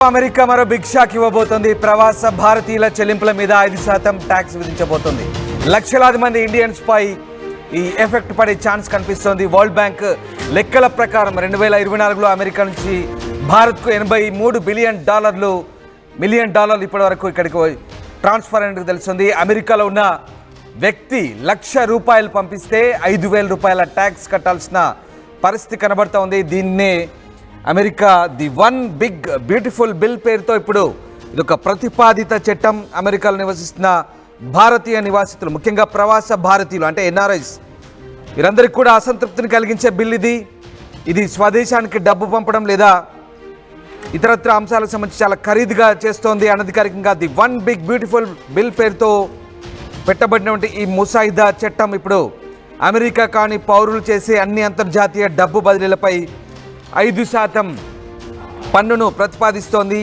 America మరో big shock ఇవ్వబోతోంది. ప్రవాస భారతీయుల చెల్లింపుల మీద 5% ట్యాక్స్ విధించబోతోంది. లక్షలాది మంది ఇండియన్స్ పై ఈ ఎఫెక్ట్ పడే ఛాన్స్ కనిపిస్తోంది. వరల్డ్ బ్యాంక్ లెక్కల ప్రకారం 2024లో అమెరికా నుంచి భారత్కు $83 మిలియన్ డాలర్లు ఇప్పటి వరకు ఇక్కడికి ట్రాన్స్ఫర్ అయినట్టు తెలుస్తుంది. అమెరికాలో ఉన్న వ్యక్తి ₹1,00,000 పంపిస్తే ₹5,000 ట్యాక్స్ కట్టాల్సిన పరిస్థితి కనబడుతోంది. దీన్నే America the one big beautiful bill పేరుతో ఇప్పుడు ఇదొక ప్రతిపాదిత చట్టం. అమెరికాలో నివసిస్తున్న భారతీయ నివాసితులు, ముఖ్యంగా ప్రవాస భారతీయులు అంటే ఎన్ఆర్ఐస్, వీరందరికీ కూడా అసంతృప్తిని కలిగించే బిల్ ఇది స్వదేశానికి డబ్బు పంపడం లేదా ఇతరత్ర అంశాలకు సంబంధించి చాలా ఖరీదుగా చేస్తోంది. అనధికారికంగా the one big beautiful bill పేరుతో పెట్టబడినటువంటి ఈ ముసాయిదా చట్టం ఇప్పుడు అమెరికా కాని పౌరులు చేసే అన్ని అంతర్జాతీయ డబ్బు బదిలీలపై 5% పన్నును ప్రతిపాదిస్తోంది.